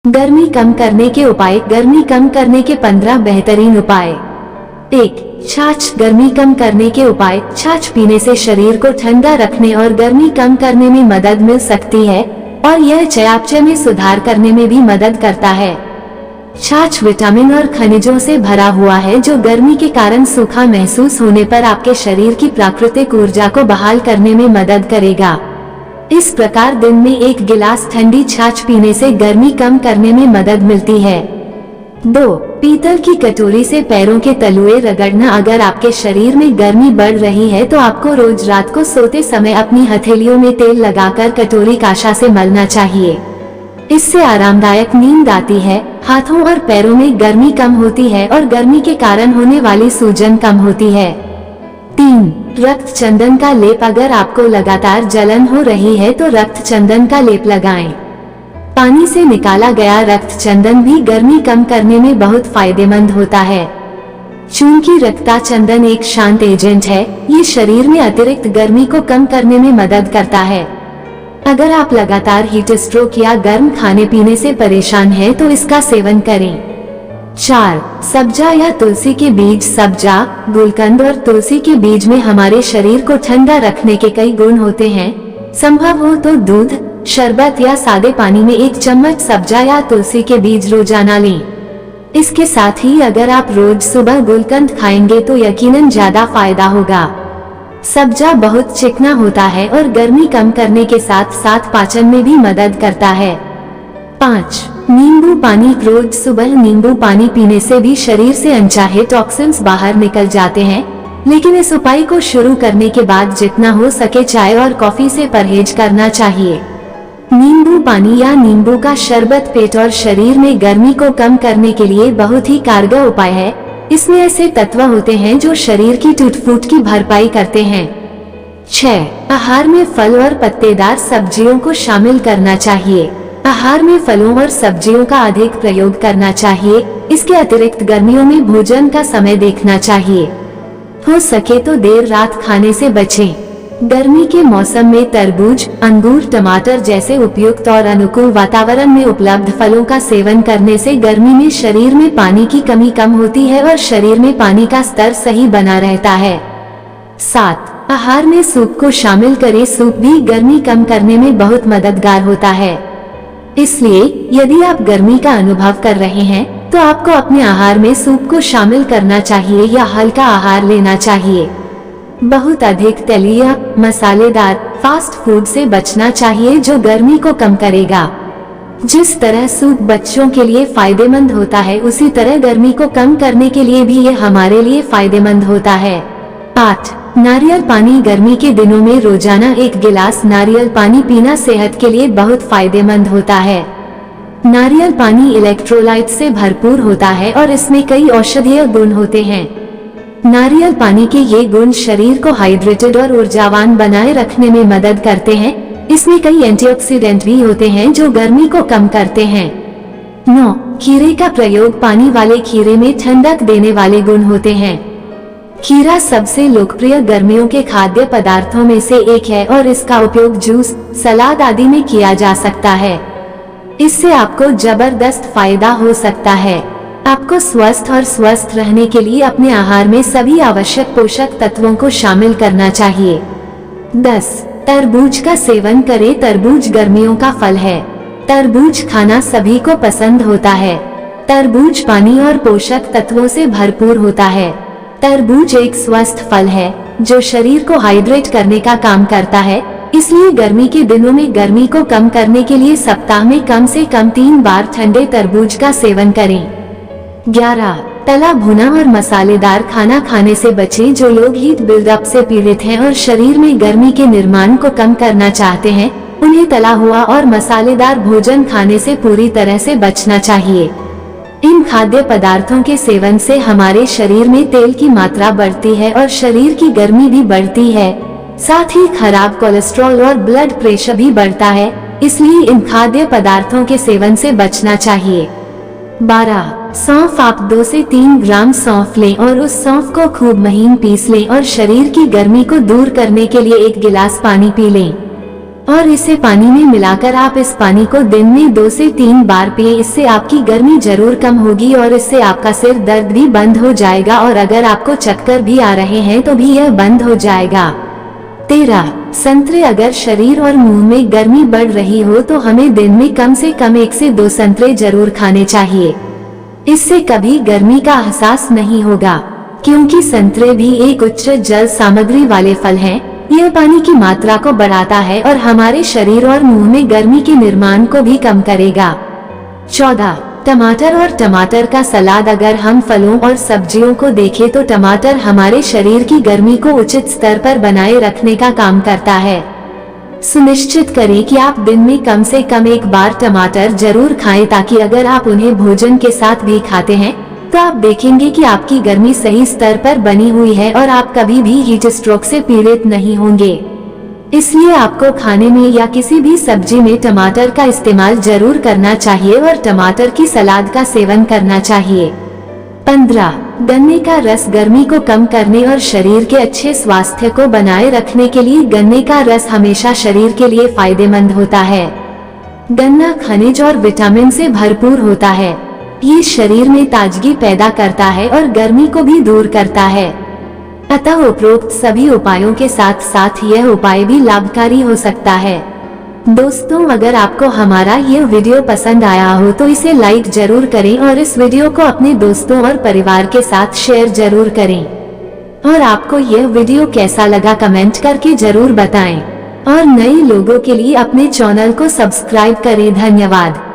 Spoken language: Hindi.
गर्मी कम करने के उपाय। गर्मी कम करने के 15 बेहतरीन उपाय। 1. छाछ। गर्मी कम करने के उपाय। छाछ पीने से शरीर को ठंडा रखने और गर्मी कम करने में मदद मिल सकती है और यह चयापचय में सुधार करने में भी मदद करता है। छाछ विटामिन और खनिजों से भरा हुआ है जो गर्मी के कारण सूखा महसूस होने पर आपके शरीर की प्राकृतिक ऊर्जा को बहाल करने में मदद करेगा। इस प्रकार दिन में 1 गिलास ठंडी छाछ पीने से गर्मी कम करने में मदद मिलती है। 2. पीतल की कटोरी से पैरों के तलुए रगड़ना। अगर आपके शरीर में गर्मी बढ़ रही है तो आपको रोज रात को सोते समय अपनी हथेलियों में तेल लगाकर कटोरी काशा से मलना चाहिए। इससे आरामदायक नींद आती है, हाथों और पैरों में गर्मी कम होती है और गर्मी के कारण होने वाली सूजन कम होती है। 3. रक्त चंदन का लेप। अगर आपको लगातार जलन हो रही है तो रक्त चंदन का लेप लगाएं। पानी से निकाला गया रक्त चंदन भी गर्मी कम करने में बहुत फायदेमंद होता है। चूंकि रक्ता चंदन एक शांत एजेंट है, ये शरीर में अतिरिक्त गर्मी को कम करने में मदद करता है। अगर आप लगातार हीट स्ट्रोक या गर्म खाने पीने से परेशान हैं तो इसका सेवन करें। 4. सब्जा या तुलसी के बीज। सब्जा, गुलकंद और तुलसी के बीज में हमारे शरीर को ठंडा रखने के कई गुण होते हैं। संभव हो तो दूध, शरबत या सादे पानी में 1 चम्मच सब्जा या तुलसी के बीज रोजाना लें। इसके साथ ही अगर आप रोज सुबह गुलकंद खाएंगे तो यकीनन ज्यादा फायदा होगा। सब्जा बहुत चिकना होता है और गर्मी कम करने के साथ साथ पाचन में भी मदद करता है। 5. नींबू पानी। रोज सुबह नींबू पानी पीने से भी शरीर से अनचाहे टॉक्सिन्स बाहर निकल जाते हैं, लेकिन इस उपाय को शुरू करने के बाद जितना हो सके चाय और कॉफी से परहेज करना चाहिए। नींबू पानी या नींबू का शरबत पेट और शरीर में गर्मी को कम करने के लिए बहुत ही कारगर उपाय है। इसमें ऐसे तत्व होते हैं जो शरीर की टूट-फूट की भरपाई करते हैं। 6. आहार में फल और पत्तेदार सब्जियों को शामिल करना चाहिए। आहार में फलों और सब्जियों का अधिक प्रयोग करना चाहिए। इसके अतिरिक्त गर्मियों में भोजन का समय देखना चाहिए। हो सके तो देर रात खाने से बचें। गर्मी के मौसम में तरबूज, अंगूर, टमाटर जैसे उपयुक्त और अनुकूल वातावरण में उपलब्ध फलों का सेवन करने से गर्मी में शरीर में पानी की कमी कम होती है और शरीर में पानी का स्तर सही बना रहता है। 7. आहार में सूप को शामिल करें। सूप भी गर्मी कम करने में बहुत मददगार होता है। इसलिए यदि आप गर्मी का अनुभव कर रहे हैं तो आपको अपने आहार में सूप को शामिल करना चाहिए या हल्का आहार लेना चाहिए। बहुत अधिक तलिया, मसालेदार फास्ट फूड से बचना चाहिए जो गर्मी को कम करेगा। जिस तरह सूप बच्चों के लिए फायदेमंद होता है उसी तरह गर्मी को कम करने के लिए भी ये हमारे लिए फायदेमंद होता है। 8. नारियल पानी। गर्मी के दिनों में रोजाना 1 गिलास नारियल पानी पीना सेहत के लिए बहुत फायदेमंद होता है। नारियल पानी इलेक्ट्रोलाइट से भरपूर होता है और इसमें कई औषधीय गुण होते हैं। नारियल पानी के ये गुण शरीर को हाइड्रेटेड और ऊर्जावान बनाए रखने में मदद करते हैं। इसमें कई एंटीऑक्सीडेंट भी होते हैं जो गर्मी को कम करते हैं। 9. खीरे का प्रयोग। पानी वाले खीरे में ठंडक देने वाले गुण होते हैं। खीरा सबसे लोकप्रिय गर्मियों के खाद्य पदार्थों में से एक है और इसका उपयोग जूस, सलाद आदि में किया जा सकता है। इससे आपको जबरदस्त फायदा हो सकता है। आपको स्वस्थ और स्वस्थ रहने के लिए अपने आहार में सभी आवश्यक पोषक तत्वों को शामिल करना चाहिए। 10. तरबूज का सेवन करें। तरबूज गर्मियों का फल है। तरबूज खाना सभी को पसंद होता है। तरबूज पानी और पोषक तत्वों से भरपूर होता है। तरबूज एक स्वस्थ फल है जो शरीर को हाइड्रेट करने का काम करता है। इसलिए गर्मी के दिनों में गर्मी को कम करने के लिए सप्ताह में कम से कम 3 बार ठंडे तरबूज का सेवन करें। 11. तला भुना और मसालेदार खाना खाने से बचें। जो लोग हीट बिल्डअप से पीड़ित हैं और शरीर में गर्मी के निर्माण को कम करना चाहते हैं उन्हें तला हुआ और मसालेदार भोजन खाने से पूरी तरह से बचना चाहिए। इन खाद्य पदार्थों के सेवन से हमारे शरीर में तेल की मात्रा बढ़ती है और शरीर की गर्मी भी बढ़ती है। साथ ही खराब कोलेस्ट्रॉल और ब्लड प्रेशर भी बढ़ता है। इसलिए इन खाद्य पदार्थों के सेवन से बचना चाहिए। 12. सौंफ। आप 2 से 3 ग्राम सौंफ लें और उस सौंफ को खूब महीन पीस लें और शरीर की गर्मी को दूर करने के लिए 1 गिलास पानी पी लें। और इसे पानी में मिलाकर आप इस पानी को दिन में 2 से 3 बार पिए। इससे आपकी गर्मी जरूर कम होगी और इससे आपका सिर दर्द भी बंद हो जाएगा और अगर आपको चक्कर भी आ रहे हैं तो भी यह बंद हो जाएगा। 13. संतरे। अगर शरीर और मुंह में गर्मी बढ़ रही हो तो हमें दिन में कम से कम 1 से 2 संतरे जरूर खाने चाहिए। इससे कभी गर्मी का एहसास नहीं होगा, क्योंकि संतरे भी एक उच्च जल सामग्री वाले फल हैं। यह पानी की मात्रा को बढ़ाता है और हमारे शरीर और मुंह में गर्मी के निर्माण को भी कम करेगा। 14. टमाटर और टमाटर का सलाद। अगर हम फलों और सब्जियों को देखें तो टमाटर हमारे शरीर की गर्मी को उचित स्तर पर बनाए रखने का काम करता है। सुनिश्चित करें कि आप दिन में कम से कम 1 बार टमाटर जरूर खाएं, ताकि अगर आप उन्हें भोजन के साथ भी खाते हैं तो आप देखेंगे कि आपकी गर्मी सही स्तर पर बनी हुई है और आप कभी भी हीट स्ट्रोक से पीड़ित नहीं होंगे। इसलिए आपको खाने में या किसी भी सब्जी में टमाटर का इस्तेमाल जरूर करना चाहिए और टमाटर की सलाद का सेवन करना चाहिए। 15. गन्ने का रस। गर्मी को कम करने और शरीर के अच्छे स्वास्थ्य को बनाए रखने के लिए गन्ने का रस हमेशा शरीर के लिए फायदेमंद होता है। गन्ना खनिज और विटामिन से भरपूर होता है। ये शरीर में ताजगी पैदा करता है और गर्मी को भी दूर करता है। अतः उपरोक्त सभी उपायों के साथ साथ यह उपाय भी लाभकारी हो सकता है। दोस्तों, अगर आपको हमारा यह वीडियो पसंद आया हो तो इसे लाइक जरूर करें और इस वीडियो को अपने दोस्तों और परिवार के साथ शेयर जरूर करें। और आपको यह वीडियो कैसा लगा कमेंट करके जरूर बताएं और नए लोगों के लिए अपने चैनल को सब्सक्राइब करें। धन्यवाद।